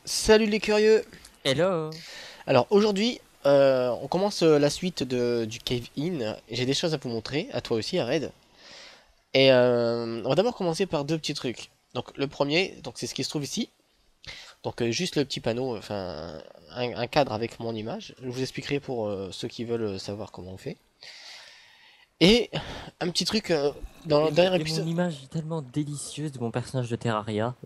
Salut les curieux. Hello! Alors aujourd'hui, on commence la suite du Cave In. J'ai des choses à vous montrer, à toi aussi, à Red. Et on va d'abord commencer par deux petits trucs. Donc le premier, donc c'est ce qui se trouve ici. Donc juste le petit panneau, enfin un cadre avec mon image. Je vous expliquerai pour ceux qui veulent savoir comment on fait. Et un petit truc dans le dernier Et mon épisode. image tellement délicieuse de mon personnage de Terraria.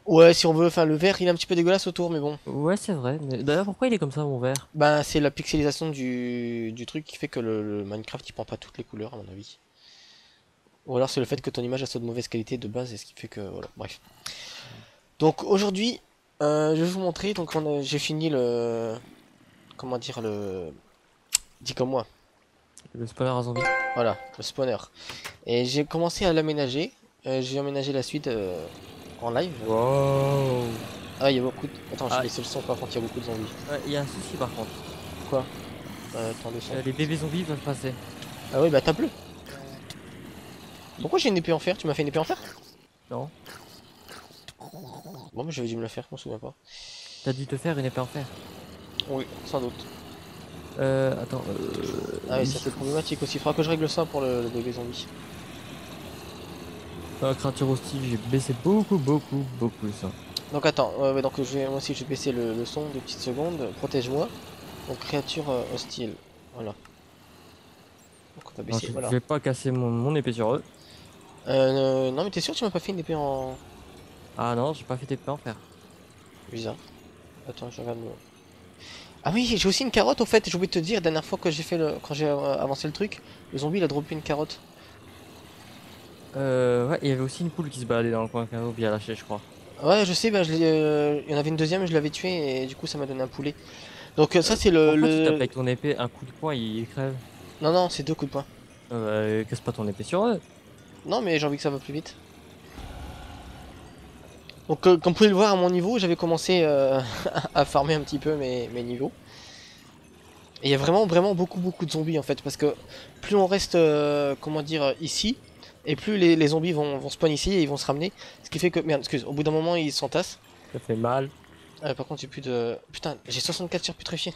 Ouais, si on veut, enfin le vert, il est un petit peu dégueulasse autour, mais bon. Ouais, c'est vrai. Mais d'ailleurs, pourquoi il est comme ça, mon verre? Bah c'est la pixelisation du truc qui fait que le Minecraft il prend pas toutes les couleurs à mon avis. Ou alors c'est le fait que ton image elle soit de mauvaise qualité de base et ce qui fait que voilà, bref. Donc aujourd'hui, je vais vous montrer. Donc j'ai fini le, comment dire le, dit comme moi. Le spawner à zombies. Voilà, le spawner. Et j'ai commencé à l'aménager. J'ai aménagé la suite en live. Wow! Ah il y a beaucoup. Attends, j'ai Ah, baissé le son par contre. Il y a beaucoup de zombies. ouais, il y a un souci par contre. Quoi? Attends le son. Les bébés zombies peuvent passer. Ah oui bah tape-le. Pourquoi j'ai une épée en fer? Tu m'as fait une épée en fer? Non? Bon, mais j'avais dû me la faire, je m'en souviens pas. T'as dû te faire une épée en fer. Oui, sans doute. Attends, Ah oui, ça oui. c'est problématique aussi. Il faudra que je règle ça pour le bébé zombie. Créature hostile, j'ai baissé beaucoup ça. Donc attends, ouais, donc moi aussi je vais baisser le son 2 petites secondes. Protège-moi. Donc créature hostile. Voilà. Donc on va Non, baisser, je voilà. vais pas casser mon épée sur eux. Non mais t'es sûr que tu m'as pas fait une épée en... Ah non, j'ai pas fait d'épée en fer. Bizarre. Attends, je regarde. Ah oui, j'ai aussi une carotte au fait, j'ai oublié de te dire, la dernière fois que j'ai fait le... quand j'ai avancé le truc, le zombie il a droppé une carotte. Ouais, il y avait aussi une poule qui se baladait dans le coin qu'un zombie a lâché, je crois. Ouais, je sais, bah, il y en avait une deuxième, je l'avais tué et du coup ça m'a donné un poulet. Donc ça c'est Pourquoi tu tapes avec ton épée un coup de poing, il crève? Non, non, c'est 2 coups de poing. Casse pas ton épée sur eux. Non, mais j'ai envie que ça va plus vite. Donc, comme vous pouvez le voir à mon niveau, j'avais commencé à farmer un petit peu mes niveaux. Et il y a vraiment beaucoup de zombies en fait, parce que plus on reste, comment dire, ici, et plus les zombies vont spawn ici et ils vont se ramener. Ce qui fait que, merde, excuse, au bout d'un moment ils s'entassent. Ça fait mal. Par contre, j'ai plus de. Putain, j'ai 64 sur putréfiés.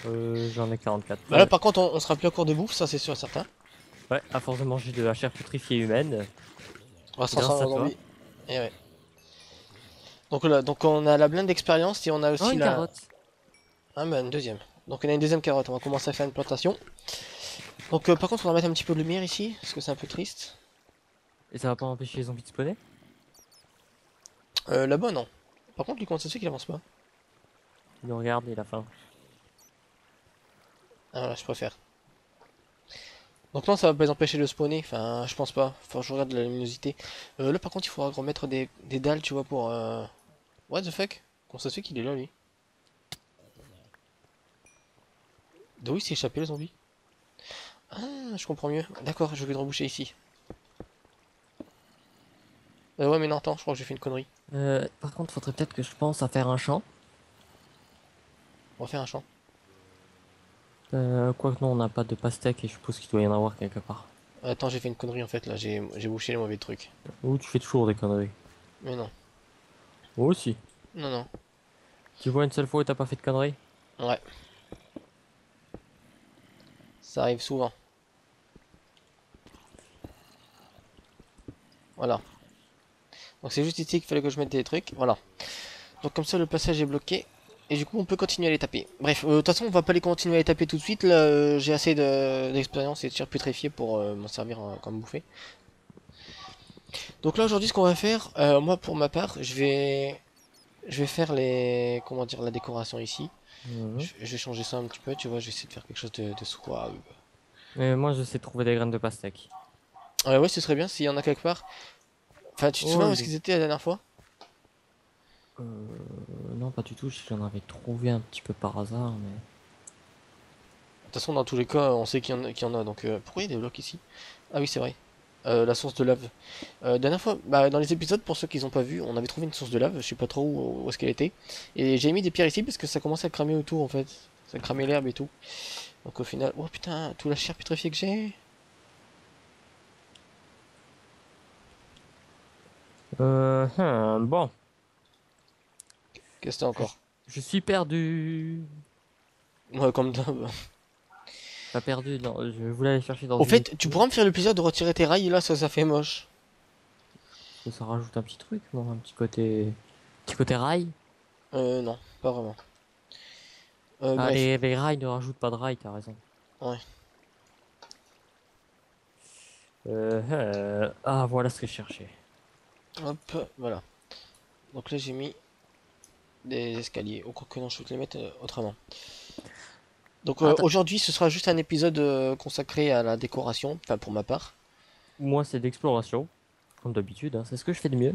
J'en ai 44. Bah là, par contre, on sera plus à court de bouffe, ça c'est sûr et certain. Ouais, à force de manger de la chair putrifiée humaine, On va se grâce transformer à en toi. zombie. Et ouais. Donc là, donc on a la blinde d'expérience et on a Oh, aussi une la. carotte. Ah bah une deuxième. Donc on a une deuxième carotte, on va commencer à faire une plantation. Donc par contre on va mettre un petit peu de lumière ici, parce que c'est un peu triste. Et ça va pas empêcher les zombies de spawner? Là-bas non. Par contre lui comment ça se fait qu'il avance pas? Il nous regarde, il a faim. Ah voilà, je préfère. Donc non ça va pas les empêcher de spawner, enfin je pense pas. Faut que je regarde la luminosité. Là par contre il faudra remettre des dalles tu vois pour... What the fuck? Comment ça se fait qu'il est là lui? D'où il s'est échappé le zombie? Ah je comprends mieux. D'accord, je vais le reboucher ici. Ouais mais non attends, je crois que j'ai fait une connerie. Par contre, faudrait peut-être que je pense à faire un champ. On va faire un champ. Quoique non, on n'a pas de pastèque et je suppose qu'il doit y en avoir quelque part. Attends j'ai fait une connerie en fait là, j'ai bouché les mauvais trucs. Ou tu fais toujours des conneries. Mais non. Moi aussi. Non non. Tu vois une seule fois où t'as pas fait de conneries? Ouais, ça arrive souvent. Voilà. Donc c'est juste ici qu'il fallait que je mette des trucs. Voilà. Donc comme ça le passage est bloqué. Et du coup on peut continuer à les taper. Bref, de toute façon on va pas les continuer à les taper tout de suite. Là j'ai assez d'expérience et de tir putréfié pour m'en servir comme bouffée. Donc là aujourd'hui ce qu'on va faire, moi pour ma part, je vais faire les, comment dire, la décoration ici. Mhm. Je vais changer ça un petit peu, tu vois, je vais essayer de faire quelque chose de suave. Mais moi, je sais trouver des graines de pastèque. Ouais ce serait bien s'il y en a quelque part. Enfin tu te souviens Oh, où il est-ce est... qu'ils étaient la dernière fois? Non, pas du tout. J'en avais trouvé un petit peu par hasard, mais... De toute façon dans tous les cas on sait qu'il y en a donc pourquoi il y a des blocs ici? Ah oui c'est vrai. La source de lave. Dernière fois, bah, dans les épisodes, pour ceux qui n'ont pas vu, on avait trouvé une source de lave, je sais pas trop où est-ce qu'elle était. Et j'ai mis des pierres ici parce que ça commençait à cramer autour en fait. Ça cramait l'herbe et tout. Donc au final, oh putain, tout la chair putréfiée que j'ai. Bon. Qu'est-ce que t'as encore? Je suis perdu. Ouais, comme d'hab. Pas perdu, non, je voulais aller chercher dans Au une fait, tu étude. pourras me faire le plaisir de retirer tes rails là, ça fait moche. Ça rajoute un petit truc, non, un petit côté rail. Non, pas vraiment. Ah, Bref, les rails ne rajoutent pas de rails, t'as raison. ouais. Ah, voilà ce que je cherchais. Hop, voilà. Donc là, j'ai mis des escaliers. Au quoi que non, je vais te les mettre autrement. Donc Ah, aujourd'hui, ce sera juste un épisode consacré à la décoration, enfin pour ma part. moi, c'est d'exploration, comme d'habitude, hein, c'est ce que je fais de mieux.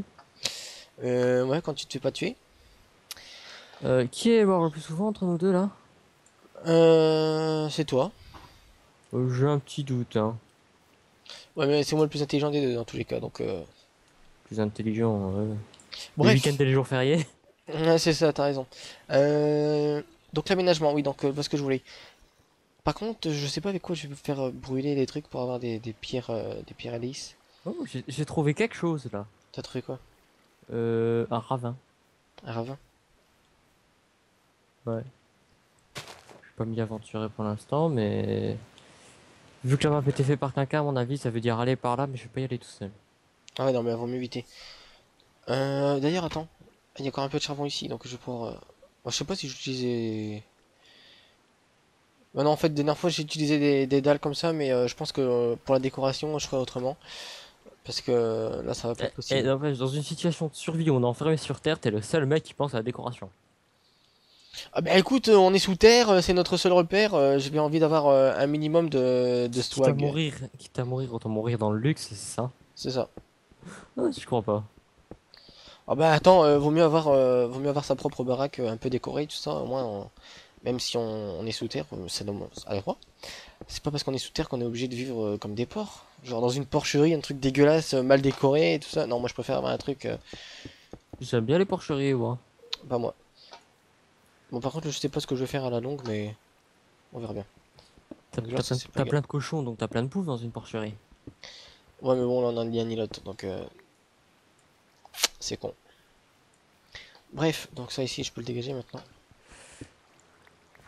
Ouais, quand tu te fais pas tuer. Qui est mort le plus souvent entre nous deux là? C'est toi. J'ai un petit doute, hein. Ouais, mais c'est moi le plus intelligent des deux dans tous les cas. Donc Plus intelligent. Les week-ends bref, et les jours fériés. ouais, c'est ça, t'as raison. Euh, donc l'aménagement, oui, donc parce que je voulais. Par contre, je sais pas avec quoi je vais faire brûler les trucs pour avoir des pierres à lisse. Oh, j'ai trouvé quelque chose là. T'as trouvé quoi? Un ravin. Un ravin? Ouais. Je vais pas m'y aventurer pour l'instant, mais vu que la map était faite par quelqu'un, à mon avis, ça veut dire aller par là, mais je vais pas y aller tout seul. Ah ouais, non, mais vaut mieux éviter. D'ailleurs, attends. Il y a encore un peu de charbon ici, donc je vais pouvoir. Moi, je sais pas si j'utilisais. Bah non, en fait, des dernières fois, j'ai utilisé des dalles comme ça, mais je pense que pour la décoration, je ferai autrement. Parce que là, ça va pas être Et possible. en fait, dans une situation de survie où on est enfermé sur Terre, t'es le seul mec qui pense à la décoration. Ah bah écoute, on est sous terre, c'est notre seul repère. J'ai bien envie d'avoir un minimum de swag. Quitte à mourir, autant mourir dans le luxe, c'est ça. C'est ça. Non, je crois pas. Ah bah attends, vaut mieux avoir sa propre baraque un peu décorée, tout ça. Au moins, même si on est sous terre, ça donne à droit. C'est pas parce qu'on est sous terre qu'on est obligé de vivre comme des porcs. Genre dans une porcherie, un truc dégueulasse, mal décoré et tout ça. Non, moi je préfère avoir un truc. J'aime bien les porcheries, moi. Pas moi. Bon, par contre, je sais pas ce que je vais faire à la longue, mais on verra bien. Donc là, ça c'est pas T'as grave. plein de cochons, donc t'as plein de poufs dans une porcherie. Ouais, mais bon, là on a ni un ni l'autre, donc c'est con. Bref, donc ça ici, je peux le dégager maintenant.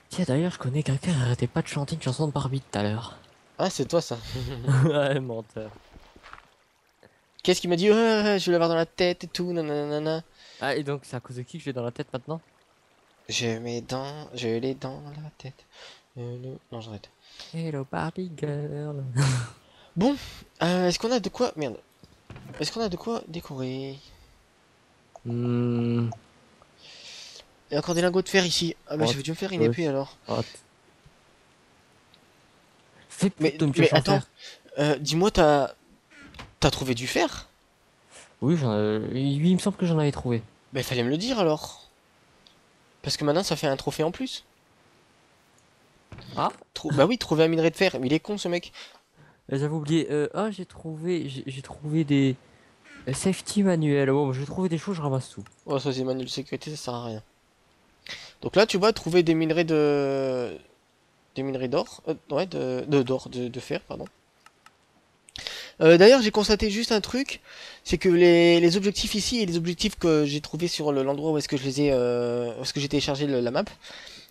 Tiens, d'ailleurs, je connais quelqu'un qui arrêtait pas de chanter une chanson de Barbie tout à l'heure. Ah, c'est toi ça. Ouais, menteur. Qu'est-ce qu'il m'a dit? Ouais, je vais l'avoir dans la tête et tout, nanana. Ah, et donc, c'est à cause de qui que j'ai dans la tête maintenant? Je l'ai dans la tête. Non, j'arrête. Hello Barbie girl. Bon, est-ce qu'on a de quoi. Merde. Est-ce qu'on a de quoi décorer? Hmm. Il y a encore des lingots de fer ici. Ah, bah, What? je vais dû me faire une What? épée alors. What? Fais Mais, plutôt me mais chercher en attends, fer. dis-moi, t'as trouvé du fer? Oui, il me semble que j'en avais trouvé. Bah, il fallait me le dire alors. Parce que maintenant, ça fait un trophée en plus. Ah, Bah oui, trouver un minerai de fer. Mais il est con ce mec. j'avais oublié. Ah, j'ai trouvé des safety manuels. Bon, j'ai trouvé des choses, je ramasse tout. Oh, ça c'est manuel de sécurité, ça sert à rien. Donc là, tu vois, trouver des minerais de. Des minerais d'or. Ouais, de fer, pardon. D'ailleurs, j'ai constaté juste un truc, c'est que les objectifs ici et les objectifs que j'ai trouvé sur l'endroit où est-ce que je les ai, où est-ce que j'ai téléchargé la map.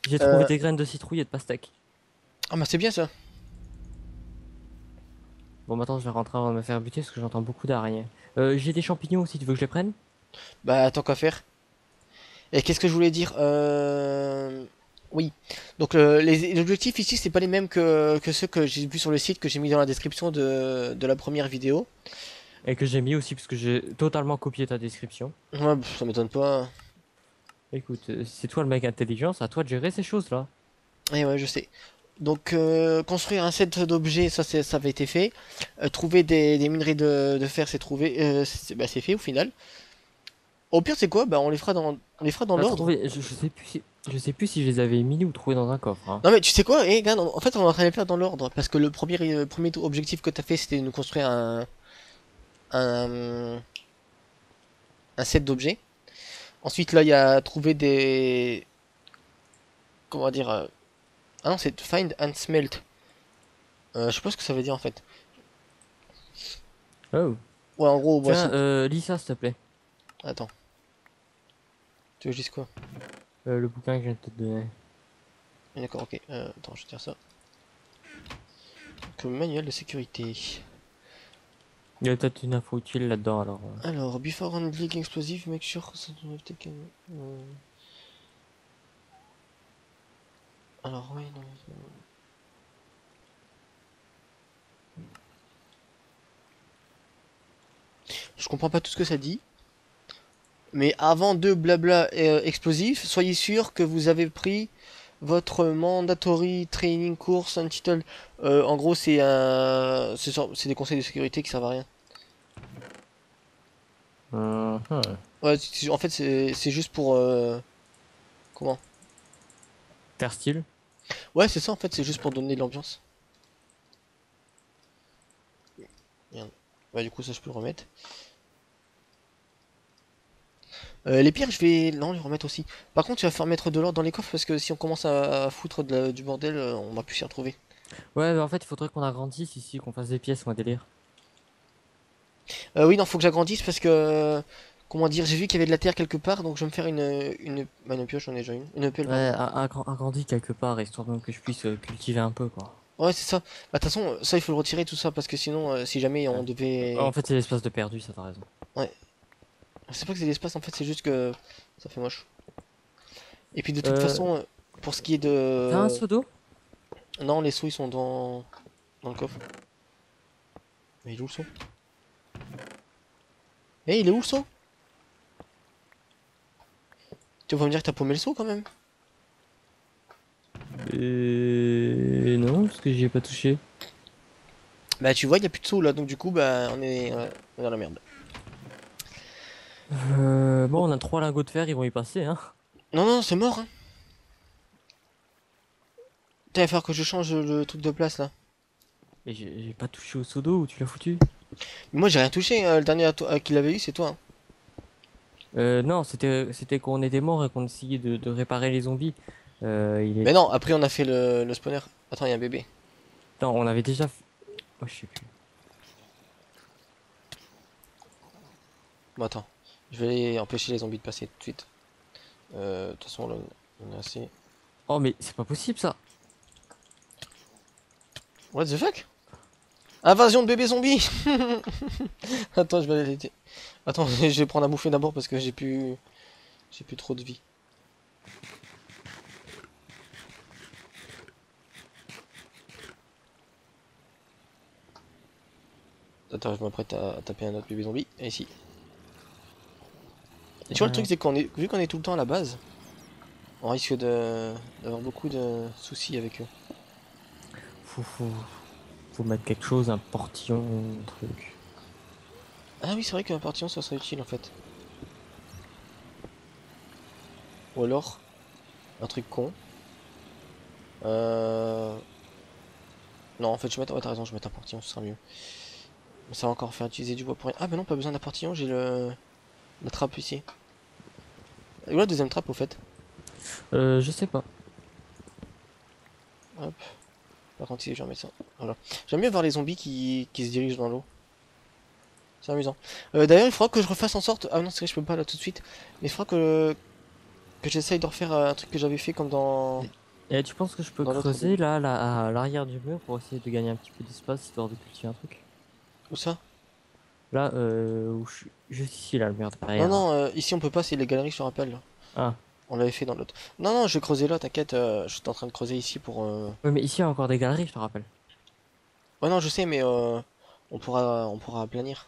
J'ai trouvé Euh, des graines de citrouille et de pastèque. Ah bah c'est bien ça. Bon, maintenant, je vais rentrer avant de me faire buter parce que j'entends beaucoup d'araignées. J'ai des champignons aussi, tu veux que je les prenne? Bah tant qu'à faire. Et qu'est-ce que je voulais dire Oui. Donc les objectifs ici, c'est pas les mêmes que ceux que j'ai vus sur le site que j'ai mis dans la description de la première vidéo. Et que j'ai mis aussi parce que j'ai totalement copié ta description. Ouais, ça m'étonne pas. Écoute, c'est toi le mec intelligent, c'est à toi de gérer ces choses-là. Et ouais, je sais. Donc construire un set d'objets, ça avait été fait. Trouver des minerais de fer, c'est trouvé, bah, c'est fait au final. Au pire, c'est quoi? Bah on les fera dans T'as l'ordre. trouvé, je sais plus si je les avais mis ou trouvés dans un coffre, hein. Non mais tu sais quoi? Eh, regarde, en fait on est en train de les faire dans l'ordre parce que le premier objectif que t'as fait, c'était de nous construire un, un set d'objets. Ensuite là, il y a trouver des, comment dire, ah non, c'est find and smelt. Je sais pas ce que ça veut dire en fait. Oh. Ouais, en gros, ouais, Tiens, lis ça s'il te plaît. attends. Tu veux que je dise quoi? Le bouquin que je viens de te donner. D'accord, ok. Attends, je vais dire ça. Donc, manuel de sécurité. Il y a peut-être une info utile là-dedans alors. Alors, before handling explosive, make sure that you have taken. Alors, oui, non. Je comprends pas tout ce que ça dit. Mais avant de blabla explosif, soyez sûr que vous avez pris votre mandatory training course untitled. En gros, c'est des conseils de sécurité qui servent à rien. Mhm. Ouais, en fait, c'est juste pour comment? Faire style. Ouais, c'est ça. En fait, c'est juste pour donner de l'ambiance. Merde. Ouais, du coup, ça, je peux le remettre. Les pires, je vais non les remettre aussi. Par contre, tu vas faire mettre de l'ordre dans les coffres parce que si on commence à foutre du bordel, on va plus s'y retrouver. Ouais, mais en fait, il faudrait qu'on agrandisse ici, qu'on fasse des pièces ou un délire. Oui, non, faut que j'agrandisse parce que comment dire, j'ai vu qu'il y avait de la terre quelque part, donc je vais me faire une pioche, j'en ai déjà une pelle, pardon. Ouais, agrandis quelque part, histoire même que je puisse cultiver un peu, quoi. Ouais, c'est ça. Bah, de toute façon, ça, il faut le retirer tout ça parce que sinon, si jamais Ouais. on devait, En fait, c'est l'espace de perdu, ça, t'as raison. ouais, c'est pas que c'est l'espace, en fait, c'est juste que ça fait moche. Et puis de toute Euh, façon, pour ce qui est T'as un de, seau d'eau? non, les sous ils sont dans le coffre. Mais il est où le seau? Eh, il est où le seau? Tu vas me dire que t'as paumé le seau quand même? Non, parce que j'y ai pas touché. Bah, tu vois, il y a plus de seau là, donc du coup, bah, on est dans la merde. Bon, Oh. on a 3 lingots de fer, ils vont y passer, hein. Non, non, c'est mort, hein. Putain, il va falloir que je change le truc de place là. Mais j'ai pas touché au seau d'eau, où tu l'as foutu? Mais moi, j'ai rien touché, le dernier qui l'avait eu, c'est toi, hein. Non, c'était quand on était mort et qu'on essayait de réparer les zombies. Il est... Mais non, après, on a fait le spawner. Attends, il y a un bébé. Non, on avait déjà... Oh, je sais plus. Bon, attends. Je vais aller empêcher les zombies de passer tout de suite. De toute façon, là, on a assez. Oh, mais c'est pas possible, ça. What the fuck? Invasion de bébés zombies. Attends, je vais aller l'été. Attends, je vais prendre à bouffer d'abord parce que j'ai plus trop de vie. Attends, je m'apprête à taper un autre bébé zombie. Et ici. Et tu vois, le truc, c'est vu qu'on est tout le temps à la base, on risque d'avoir beaucoup de soucis avec eux. Faut, faut, faut mettre quelque chose, un portillon, un truc. Ah oui, c'est vrai qu'un partillon, ça serait utile en fait. Ou alors, un truc con. Euh... Non, en fait, ouais, t'as raison, je vais mettre un portillon, ce sera mieux. Mais ça va encore faire utiliser du bois pour rien. Ah, bah non, pas besoin d'un portillon, j'ai la trappe ici. Et où la deuxième trappe au fait? Je sais pas. Hop. Par contre, ici, je vais remettre ça. Voilà. J'aime bien voir les zombies qui se dirigent dans l'eau. C'est amusant. D'ailleurs, il faudra que je refasse en sorte. Ah non, c'est vrai, je peux pas là tout de suite. Mais il faudra que j'essaye de refaire un truc que j'avais fait comme Et tu penses que je peux dans l'autre creuser début. là, à l'arrière du mur pour essayer de gagner un petit peu d'espace histoire de cultiver un truc? Où ça? Là, où je suis... Juste ici, là, le mur Non, derrière. non, ici on peut pas, c'est les galeries, je te rappelle. Ah. On l'avait fait dans l'autre. Non, non, je vais creuser là, t'inquiète, je suis en train de creuser ici pour. Ouais, mais ici, il y a encore des galeries, je te rappelle. Ouais, non, je sais, mais on pourra planir.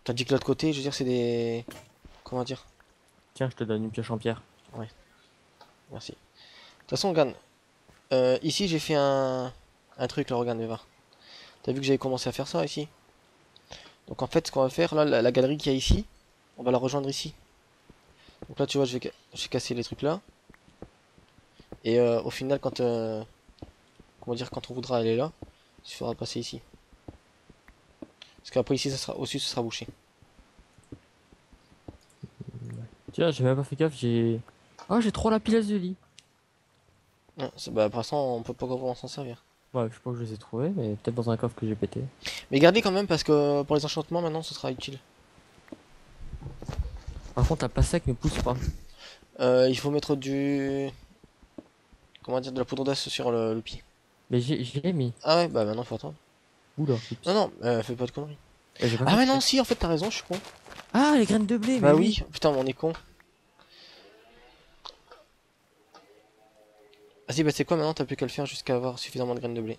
Tandis que l'autre côté, je veux dire, c'est des. Comment dire? Tiens, je te donne une pioche en pierre. Ouais, merci. De toute façon, regarde, ici j'ai fait un truc là, regarde, Eva. T'as vu que j'avais commencé à faire ça ici? Donc en fait, ce qu'on va faire là, la galerie qu'il y a ici, on va la rejoindre ici. Donc là, tu vois, je vais casser les trucs là. Et au final, comment dire, quand on voudra aller là, il faudra passer ici. Parce qu'après ici, ça sera au-dessus, ça sera bouché. Tiens, j'ai même pas fait gaffe, j'ai... Oh, j'ai 3 lapis-lazuli. Ouais, bah, pour l'instant, on peut pas vraiment s'en servir. Ouais, je sais pas où je les ai trouvés, mais peut-être dans un coffre que j'ai pété. Mais gardez quand même parce que pour les enchantements, maintenant, ce sera utile. Ah, Par contre, la place sec ne pousse pas. Il faut mettre du... Comment dire, de la poudre d'os sur le pied. Mais j'ai mis. Ah ouais, bah maintenant faut attendre. Oula. Non, non, fais pas de conneries. J'ai pas Ah fait ouais, non, exprès. si, en fait, t'as raison, je suis con. Ah, les graines de blé, mais Bah oui. oui, putain, mais on est con. Vas-y, bah c'est quoi maintenant? T'as plus qu'à le faire jusqu'à avoir suffisamment de graines de blé.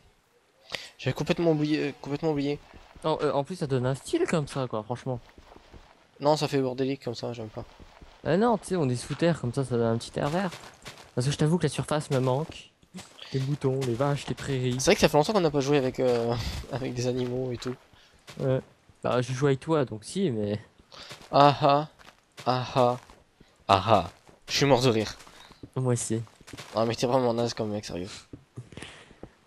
J'avais complètement oublié, complètement oublié. Non, en plus, ça donne un style comme ça, quoi, franchement. Non, ça fait bordélique comme ça, j'aime pas. Ah non, tu sais, on est sous terre, comme ça donne un petit air vert. Parce que je t'avoue que la surface me manque. Les moutons, les vaches, les prairies. C'est vrai que ça fait longtemps qu'on n'a pas joué avec, avec des animaux et tout. Ouais. Bah, je joue avec toi, donc si, mais. Ah ah, ah ah, ah ah. Je suis mort de rire. Moi aussi. Ah mais t'es vraiment naze comme mec, sérieux.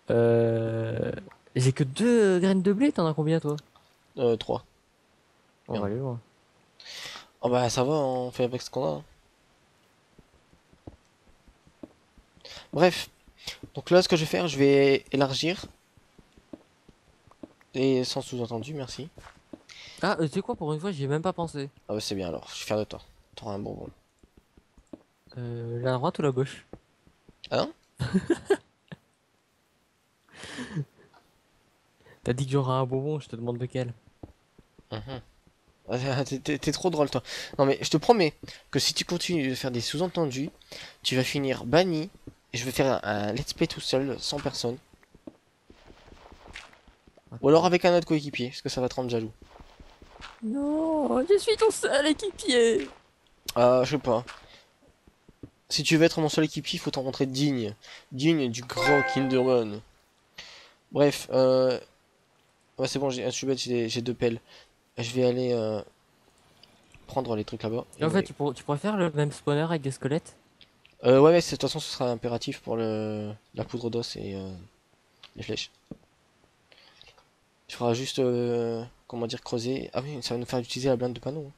Euh... J'ai que 2 graines de blé, t'en as combien, toi? 3. On Merde. va aller voir. Oh bah ça va, on fait avec ce qu'on a, hein. Bref, donc là ce que je vais faire, je vais élargir. Et sans sous-entendu, merci. Ah, tu sais quoi, pour une fois, j'y ai même pas pensé. Ah bah c'est bien alors, je suis fier de toi. T'auras un bonbon. La droite ou la gauche? Ah non? T'as dit que j'aurais un bonbon, je te demande lequel. Mhm. Ah, t'es trop drôle toi. Non mais je te promets que si tu continues de faire des sous-entendus, tu vas finir banni. Et je vais faire un let's play tout seul, sans personne. Ou alors avec un autre coéquipier, parce que ça va te rendre jaloux. Non, je suis ton seul équipier. Ah, je sais pas. Si tu veux être mon seul équipier, il faut t'en montrer digne. Digne du grand Kinderman. Bref, ouais c'est bon, je suis bête, j'ai 2 pelles. Je vais aller prendre les trucs là-bas. Et en fait, tu pourrais faire le même spawner avec des squelettes? Ouais, mais de toute façon, ce sera impératif pour la poudre d'os et les flèches. Il faudra juste, comment dire, creuser. Ah oui, ça va nous faire utiliser la blinde de panneau, hein.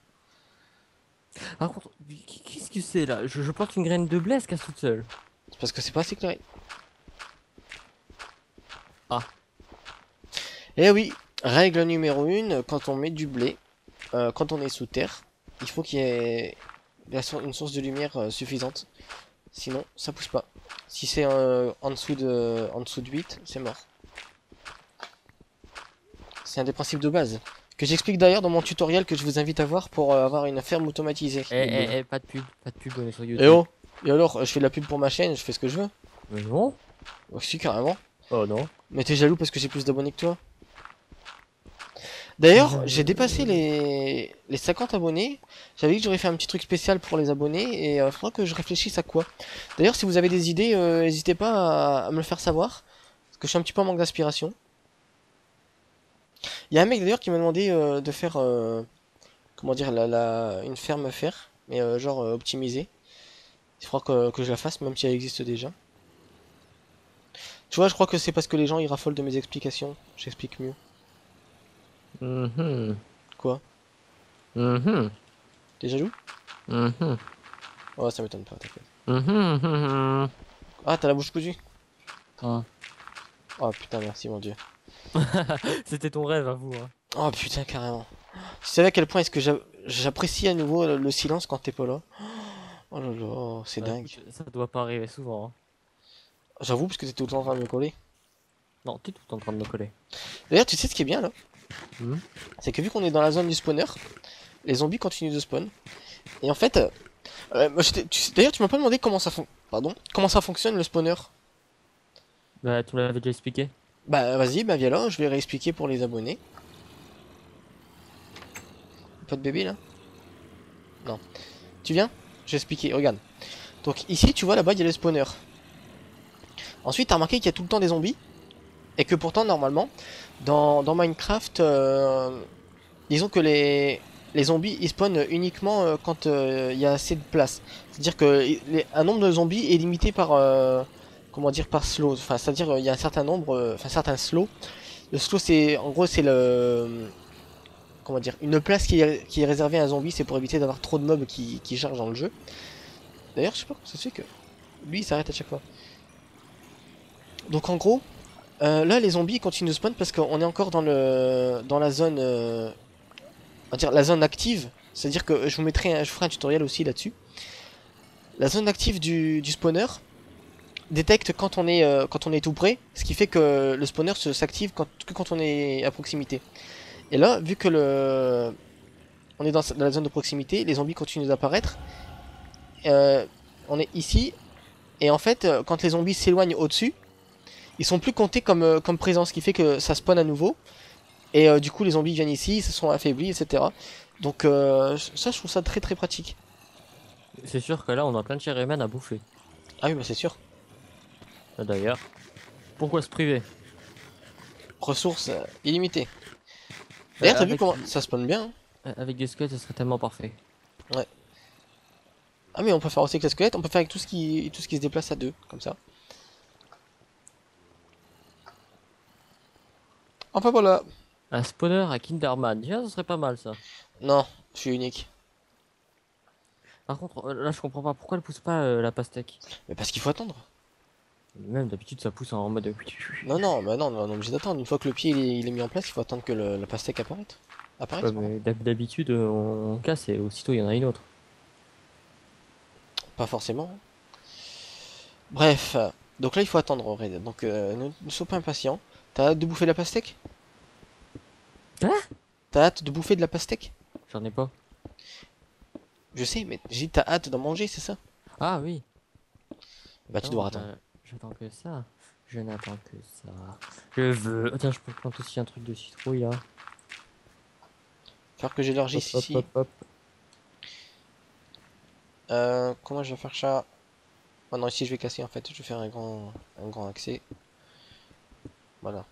Par contre, qu'est-ce que c'est là? Je porte une graine de blé, elle se casse toute seule. C'est parce que c'est pas assez clair. Ah. Eh oui, règle numéro 1, quand on met du blé, quand on est sous terre, il faut qu'il y ait une source de lumière suffisante. Sinon, ça pousse pas. Si c'est en dessous de 8, c'est mort. C'est un des principes de base. Que j'explique d'ailleurs dans mon tutoriel que je vous invite à voir pour avoir une ferme automatisée. Pas de pub, on est sur Eh YouTube. oh! Et alors, je fais de la pub pour ma chaîne, je fais ce que je veux. Mais non? Oh, si, carrément. Oh non. Mais t'es jaloux parce que j'ai plus d'abonnés que toi. D'ailleurs, j'ai dépassé les 50 abonnés. J'avais dit que j'aurais fait un petit truc spécial pour les abonnés et il faudra que je réfléchisse à quoi. D'ailleurs, si vous avez des idées, n'hésitez pas à me le faire savoir. Parce que je suis un petit peu en manque d'inspiration. Il y a un mec d'ailleurs qui m'a demandé de faire, comment dire, une ferme fer, mais genre optimisée. Il faudra que je la fasse, même si elle existe déjà. Tu vois, je crois que c'est parce que les gens ils raffolent de mes explications. J'explique mieux. Mhm. Quoi? Mhm. T'es jaloux? Mhm. Oh, ça m'étonne pas, t'inquiète. Mhm. Ah, t'as la bouche cousue? Ah. Oh putain, merci mon dieu. C'était ton rêve à vous, hein. Oh putain, carrément. Tu savais à quel point est-ce que j'apprécie à nouveau le silence quand t'es pas là? Oh là là, c'est Bah, dingue. écoute, ça doit pas arriver souvent, hein. J'avoue, parce que t'es tout le temps en train de me coller. Non, t'es tout en train de me coller. D'ailleurs, tu sais ce qui est bien là? Mhm. C'est que vu qu'on est dans la zone du spawner, les zombies continuent de spawn. Et en fait, d'ailleurs, tu m'as pas demandé comment ça fonctionne le spawner. Bah, tu me l'avais déjà expliqué. Bah vas-y, bah viens là, je vais réexpliquer pour les abonnés. Pas de bébé là? Non. Tu viens? Je vais expliquer, regarde. Donc ici, tu vois là-bas, il y a le spawner. Ensuite, t'as remarqué qu'il y a tout le temps des zombies. Et que pourtant, normalement, dans Minecraft, disons que les zombies ils spawnent uniquement quand il y a assez de place. C'est-à-dire que un nombre de zombies est limité par, comment dire, par slow. Enfin, c'est-à-dire il y a un certain nombre, enfin certains slows. Le slow, c'est en gros c'est le, comment dire, une place qui est réservée à un zombie, c'est pour éviter d'avoir trop de mobs qui chargent dans le jeu. D'ailleurs, je sais pas comment ça se fait que lui il s'arrête à chaque fois. Donc en gros, là les zombies continuent de spawn parce qu'on est encore dans la zone, on va dire la zone active C'est-à-dire que je vous mettrai, je ferai un tutoriel aussi là-dessus. La zone active du spawner détecte quand on est tout près, ce qui fait que le spawner s'active que quand on est à proximité. Et là, vu que on est dans la zone de proximité, les zombies continuent d'apparaître. On est ici, et en fait, quand les zombies s'éloignent au-dessus, ils sont plus comptés comme présence, ce qui fait que ça spawn à nouveau. Et du coup, les zombies viennent ici, ils se sont affaiblis, etc. Donc ça, je trouve ça très très pratique. C'est sûr que là, on a plein de Cherryman à bouffer. Ah oui, bah c'est sûr. D'ailleurs, pourquoi se priver? Ressources illimitées. D'ailleurs, t'as vu Avec, comment ça spawn bien, avec des squelettes, ce serait tellement parfait. hein. Ouais. Ah mais on peut faire aussi avec les squelettes, on peut faire avec tout ce qui se déplace à deux, comme ça. Enfin voilà. Un spawner à Kinderman, tiens, ce serait pas mal ça. Non, je suis unique. Par contre, là, je comprends pas pourquoi elle pousse pas la pastèque. Mais parce qu'il faut attendre. Même d'habitude, ça pousse en mode. Non, non, bah non, on est obligé d'attendre. Une fois que le pied il est mis en place, il faut attendre que la pastèque apparaisse. Ouais, Pardon. mais d'habitude, on casse et aussitôt il y en a une autre. Pas forcément. Bref, donc là il faut attendre Red. Donc ne sois pas impatient. T'as hâte de bouffer de la pastèque? Hein? T'as hâte de bouffer de la pastèque? J'en ai pas. Je sais, mais j'ai dit t'as hâte d'en manger, c'est ça? Ah oui. Bah tu dois attendre. J'attends que ça. Je n'attends que ça. Je veux. Oh, tiens, je peux planter aussi un truc de citrouille là. Faire que j'élargisse Hop, hop, ici. hop, hop. Comment je vais faire ça? Oh non, ici je vais casser en fait. Je vais faire un grand accès. Voilà.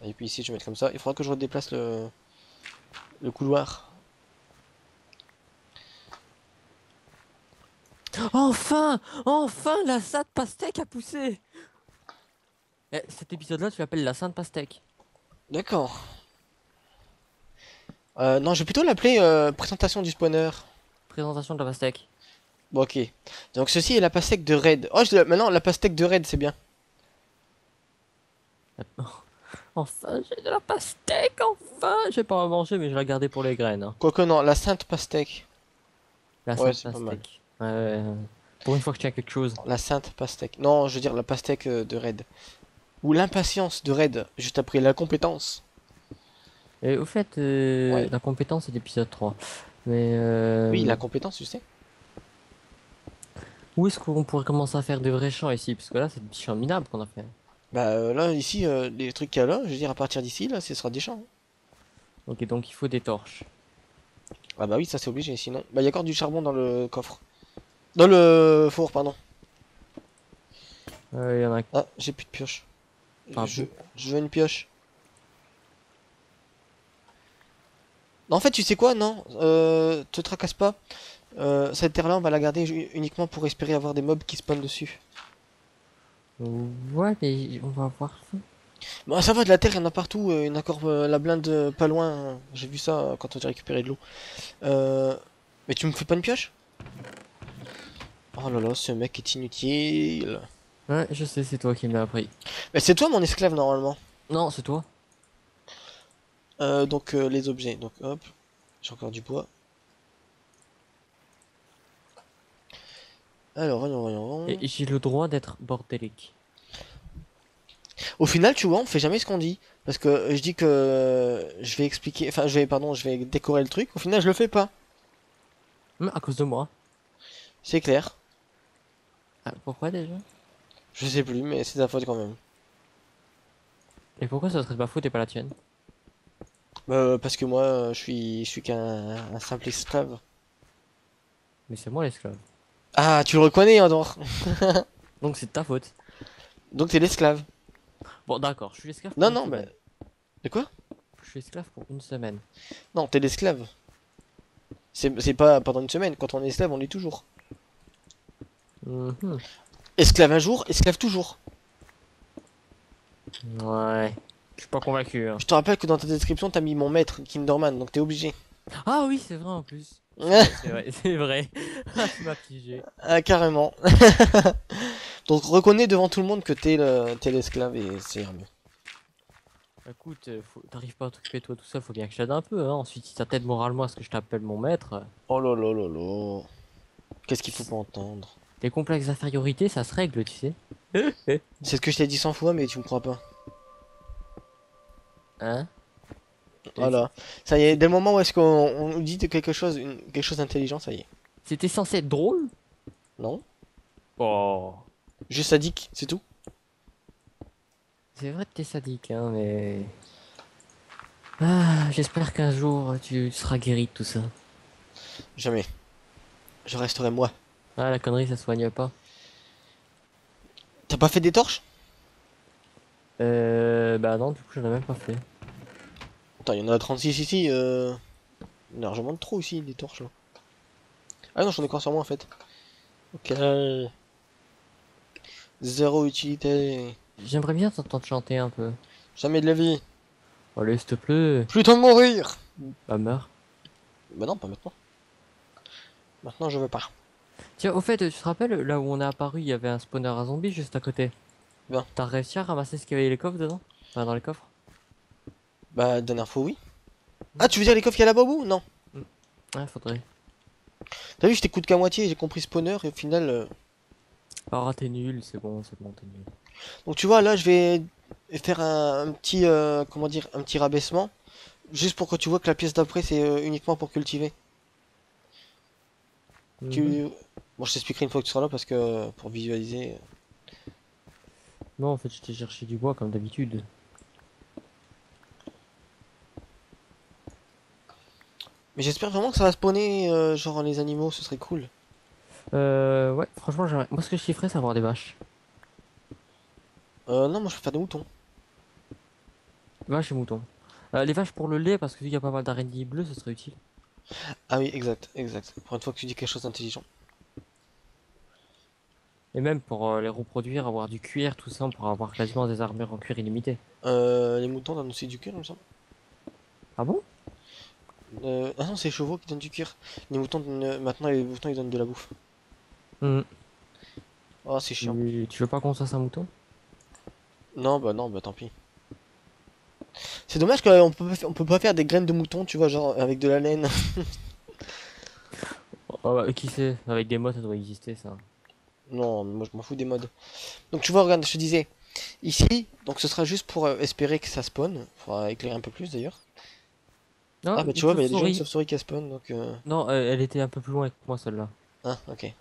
Et puis ici je vais mettre comme ça. Il faudra que je redéplace le couloir. Enfin! Enfin, la sainte pastèque a poussé! Eh, cet épisode-là, tu l'appelles la sainte pastèque. D'accord. Non, je vais plutôt l'appeler présentation du spawner. Présentation de la pastèque. Bon, ok. Donc ceci est la pastèque de Red. Oh, maintenant la pastèque de Red, c'est bien. Enfin, j'ai de la pastèque, enfin! Je vais pas en manger, mais je vais la garder pour les graines. Hein. Quoique non, la sainte pastèque. La Ouais, sainte c'est pas mal. pastèque. Ouais, ouais, ouais. Pour une fois que je tiens quelque chose. La sainte pastèque. Non, je veux dire la pastèque de Red. Ou l'impatience de Red, juste après la compétence. Et au fait, Ouais. la compétence c'est l'épisode 3. Mais Oui, la compétence, tu sais. où est-ce qu'on pourrait commencer à faire de vrais champs ici? Parce que là, c'est des champs minables qu'on a fait. Bah là, ici, les trucs qu'il y a là, je veux dire, à partir d'ici, là, ce sera des champs. Ok, donc il faut des torches. Ah bah oui, ça c'est obligé, sinon. Bah il y a encore du charbon dans le coffre. Dans le four, pardon. Il y en a. Ah, j'ai plus de pioche. Enfin, Je, je veux une pioche. Non, en fait, tu sais quoi? Non, te tracasse pas. Cette terre-là, on va la garder uniquement pour espérer avoir des mobs qui spawnent dessus. ouais, mais on va voir ça. Bon, ça va, de la terre, il y en a partout. Il y en a encore la blinde pas loin, hein. J'ai vu ça quand on a récupéré de l'eau. Mais tu me fais pas une pioche? Oh là là, ce mec est inutile. Ouais, je sais, c'est toi qui me l'as appris. Mais c'est toi mon esclave normalement. Non, c'est toi. Donc les objets. Donc hop, j'ai encore du bois. Alors, voyons. Et j'ai le droit d'être bordélique. Au final, tu vois, on fait jamais ce qu'on dit. Parce que je dis que je vais expliquer, enfin, pardon, je vais décorer le truc. Au final, je le fais pas. À cause de moi. C'est clair. Ah, pourquoi déjà? Je sais plus, mais c'est ta faute quand même. Et pourquoi ça serait ma faute et pas la tienne? Parce que moi, je suis qu'un un simple esclave. Mais c'est moi l'esclave. Ah, tu le reconnais, Andor. Donc c'est de ta faute. Donc t'es l'esclave. Bon, d'accord, je suis esclave pour Non, une non, bah. semaine. De quoi? Je suis esclave pour une semaine. Non, t'es l'esclave. C'est pas pendant une semaine. Quand on est esclave, on l'est toujours. Mhm. Esclave un jour, esclave toujours. Ouais. Je suis pas convaincu. Hein. Je te rappelle que dans ta description, t'as mis mon maître, Kinderman, donc t'es obligé. Ah oui, c'est vrai en plus. C'est vrai, c'est vrai. Ah, tu m'as piégé. Ah, carrément. Donc reconnais devant tout le monde que t'es l'esclave et c'est mieux. Écoute, t'arrives pas à t'occuper toi tout seul, faut bien que je t'aide un peu, hein. Ensuite, si ça t'aide moralement à ce que je t'appelle mon maître, Oh là là là là. Qu'est-ce qu'il faut pas entendre? les complexes d'infériorité, ça se règle, tu sais. C'est ce que je t'ai dit 100 fois, mais tu me crois pas. Hein? Et Voilà. Ça y est, dès le moment où est-ce qu'on nous dit de quelque chose, quelque chose d'intelligent, ça y est. C'était censé être drôle? Non? Oh. Juste sadique, c'est tout? C'est vrai que t'es sadique, hein, mais... Ah, j'espère qu'un jour tu seras guéri de tout ça. Jamais. Je resterai moi. Ah, la connerie, ça se soigne pas. T'as pas fait des torches? Bah non, du coup, j'en ai même pas fait. Attends, il y en a 36 ici, largement trop ici, des torches là. Ah non, j'en ai encore sur moi en fait. Ok. Zéro utilité. J'aimerais bien t'entendre chanter un peu. Jamais de la vie. Allez, s'il te plaît. Plutôt de mourir. Bah, meurs. Bah non, pas maintenant. Maintenant, je veux pas. Tiens, au fait, tu te rappelles, là où on est apparu, il y avait un spawner à zombies juste à côté. Bien. T'as réussi à ramasser ce qu'il y avait les coffres dedans? Enfin, dans les coffres? Bah, dernière fois, oui. Ah, tu veux dire les coffres qu'il y a là-bas au bout? Non. Mm. Ouais, faudrait. T'as vu, je t'écoute qu'à moitié, j'ai compris spawner et au final. Ah, t'es nul, c'est bon, t'es nul. Donc tu vois, là, je vais faire un petit, comment dire, un petit rabaissement. Juste pour que tu vois que la pièce d'après, c'est uniquement pour cultiver. Mhm. Tu... Bon, je t'expliquerai une fois que tu seras là parce que pour visualiser. Non, en fait, je t'ai cherché du bois comme d'habitude. Mais j'espère vraiment que ça va spawner, genre les animaux, ce serait cool. Ouais, franchement, moi, ce que je kifferais, c'est avoir des vaches. Non, moi je peux faire des moutons. Vaches et moutons. Les vaches pour le lait, parce que vu qu'il y a pas mal d'araignées bleues, ce serait utile. Ah oui, exact, exact. Pour une fois que tu dis quelque chose d'intelligent. Et même pour les reproduire, avoir du cuir, tout ça, pour avoir quasiment des armures en cuir illimité. Les moutons donnent aussi du cuir, il me semble. Ah bon? Ah non, c'est les chevaux qui donnent du cuir. Les moutons maintenant les moutons ils donnent de la bouffe. Hmm. Oh, c'est chiant. Tu veux pas qu'on se fasse un mouton? Non, bah tant pis. C'est dommage qu'on peut pas faire des graines de mouton, tu vois, genre avec de la laine. Oh, bah, qui sait? Avec des mods, ça doit exister, ça. Non, moi je m'en fous des modes. Donc tu vois, regarde, je te disais, ici, donc ce sera juste pour espérer que ça spawn. Faudra éclairer un peu plus d'ailleurs. Non, Ah bah tu une vois, bah, il y a déjà une chauve-souris. chauve-souris qui a spawn, donc Non, elle était un peu plus loin que moi, celle-là. Ah, ok.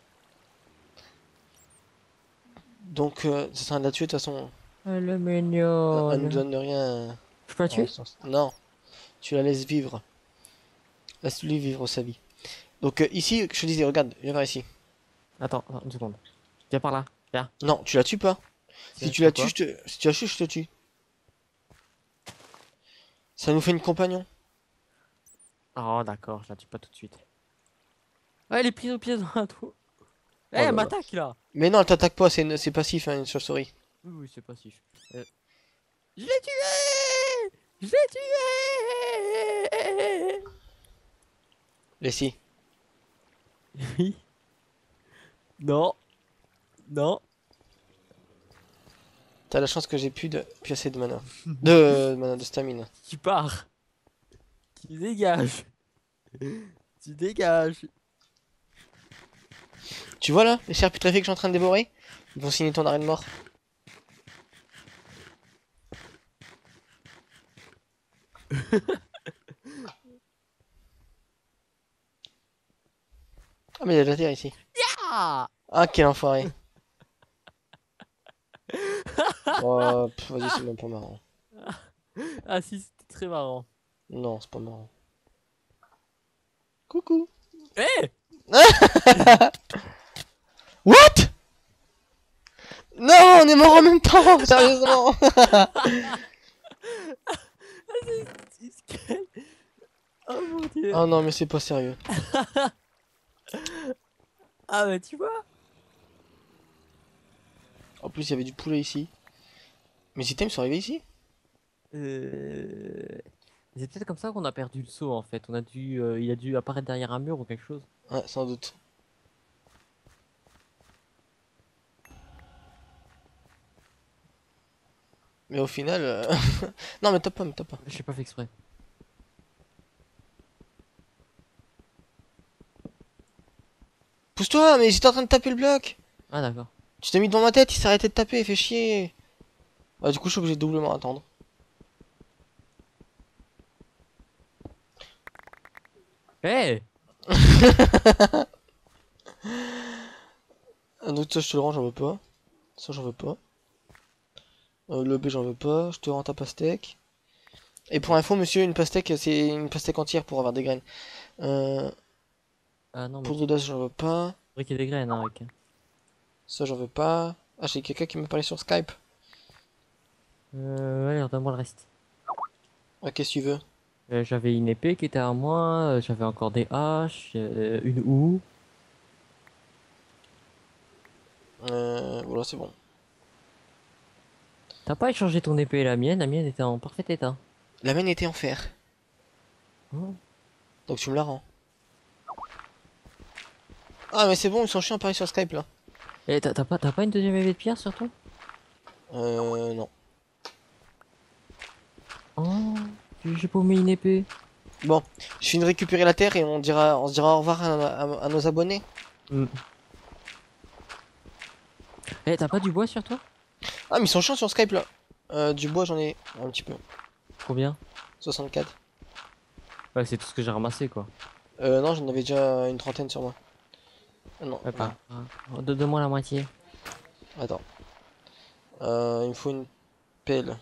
Donc ça sera de la tuer de toute façon. Elle est Elle nous mignonne. donne rien Je peux la en tuer? résistance. Non, tu la laisses vivre. Laisse-lui vivre sa vie. Donc ici, je te disais, regarde, viens voir ici. Attends, une seconde. Viens par là. Viens. Non, tu la tues pas. Si tu la tues, Pourquoi? si tu la tues, je te tue. Ça nous fait une compagnon. Oh, d'accord, je la tue pas tout de suite. Ouais, elle est prise au pied dans un trou. Eh, Oh elle là là. m'attaque là! Mais non, elle t'attaque pas, c'est passif, hein, une chauve-souris. Oui, oui, c'est passif. Je l'ai tué! Je l'ai tué! Laissez. Oui. Non, non. T'as la chance que j'ai plus assez de mana. De mana, de stamina. Tu pars. Tu dégages. Tu dégages. Tu vois là, les chair putréfiées que je suis en train de dévorer? Ils vont signer ton arrêt de mort. Ah mais il y a de la terre ici. Ah! Ah quel enfoiré. Oh, vas-y, c'est même pas marrant. Ah si, c'était très marrant. Non, c'est pas marrant. Coucou. Eh! What? Non, on est mort en même temps, sérieusement. Oh mon dieu. Oh non, mais c'est pas sérieux. Ah bah tu vois. En plus, il y avait du poulet ici. Mes items sont arrivés ici? Euh... C'est peut-être comme ça qu'on a perdu le saut en fait. Il a dû apparaître derrière un mur ou quelque chose. Ouais, sans doute. Mais au final... non, mais top pas, mais top pas. J'ai pas fait exprès. Pousse-toi, mais j'étais en train de taper le bloc. Ah d'accord. Tu t'es mis devant ma tête, il s'est arrêté de taper, fait chier. Bah du coup, je suis obligé de doublement attendre. Eh Donc ça, je te le rends, j'en veux pas. Ça, j'en veux pas. Le B, j'en veux pas. Je te rends ta pastèque. Et pour info, monsieur, une pastèque, c'est une pastèque entière pour avoir des graines. Euh, Ah non, mais Poudre d'os, j'en veux pas. fabriquer des graines, hein, avec. Ça, j'en veux pas. Ah, j'ai quelqu'un qui me parlait sur Skype. Ouais, alors donne-moi le reste. Ah, qu'est-ce que tu veux? J'avais une épée qui était à moi, j'avais encore des haches, une houe. Voilà, c'est bon. T'as pas échangé ton épée et la mienne était en parfait état. La mienne était en fer. Oh. Donc tu me la rends. Ah, mais c'est bon, ils sont chiants à parler sur Skype là. Et t'as pas une deuxième épée de pierre sur toi? Non. Oh, j'ai paumé une épée. Bon, je finis de récupérer la terre et on se dira au revoir à nos abonnés. Hmm. Eh, t'as pas du bois sur toi? Ah, mais ils sont chiants sur Skype là. Du bois, j'en ai un petit peu. Combien? 64. Ouais, c'est tout ce que j'ai ramassé quoi. Non, j'en avais déjà une trentaine sur moi. Ah, non, Ouais, voilà. pas. Donne-moi la moitié. Attends. Il me faut une pelle.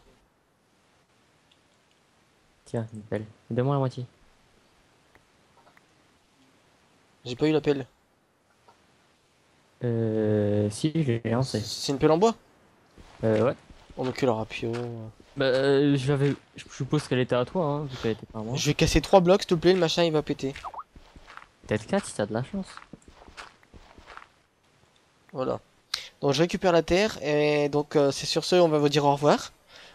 Tiens, une pelle. Donne-moi la moitié. J'ai pas eu la pelle. Si, je l'ai lancé. C'est une pelle en bois? Ouais. Oh, mais quel rapio. Bah, je suppose qu'elle était à toi, hein, vu qu'elle était pas à moi. Je vais casser 3 blocs, s'il te plaît, le machin il va péter. Peut-être 4 si t'as de la chance. Voilà. Donc je récupère la terre et donc c'est sur ce, on va vous dire au revoir.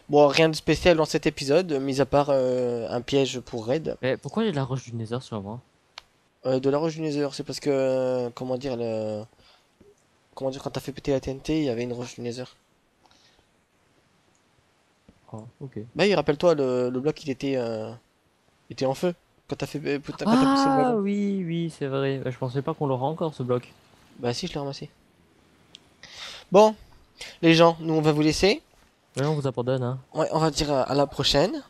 Bon, rien de spécial dans cet épisode, mis à part un piège pour Red. Mais pourquoi j'ai de la roche du Nether sur moi? De la roche du Nether, c'est parce que, comment dire, quand t'as fait péter la TNT, il y avait une roche du Nether. Oh, ok. Bah oui, rappelle-toi, le bloc il était en feu quand t'as poussé le Ah wagon. oui, oui, c'est vrai. Bah, je pensais pas qu'on l'aura encore ce bloc. Bah si, je l'ai ramassé. Bon, les gens, nous on va vous laisser. Mais on vous abandonne, hein. Ouais, on va dire à la prochaine.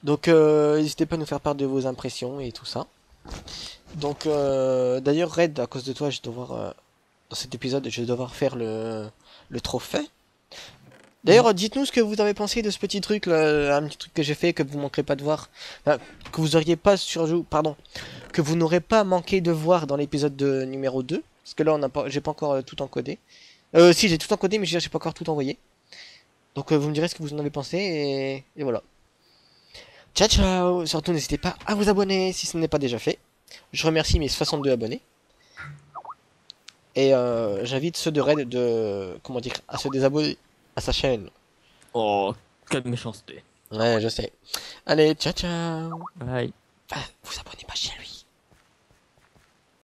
Donc n'hésitez pas à nous faire part de vos impressions et tout ça. Donc d'ailleurs Red, à cause de toi, je vais devoir dans cet épisode, je vais devoir faire le trophée. Mm. D'ailleurs, dites-nous ce que vous avez pensé de ce petit truc, là, un petit truc que j'ai fait que vous manquerez pas de voir, enfin, que vous auriez pas pardon, que vous n'aurez pas manqué de voir dans l'épisode numéro 2, parce que là j'ai pas encore tout encodé. Si j'ai tout encodé, mais j'ai pas encore tout envoyé. Donc vous me direz ce que vous en avez pensé et voilà. Ciao ciao. Surtout n'hésitez pas à vous abonner si ce n'est pas déjà fait. Je remercie mes 62 abonnés. Et j'invite ceux de Red comment dire, à se désabonner à sa chaîne. Oh, quelle méchanceté. Ouais, je sais. Allez, ciao ciao. Bye. Enfin, vous abonnez pas chez lui.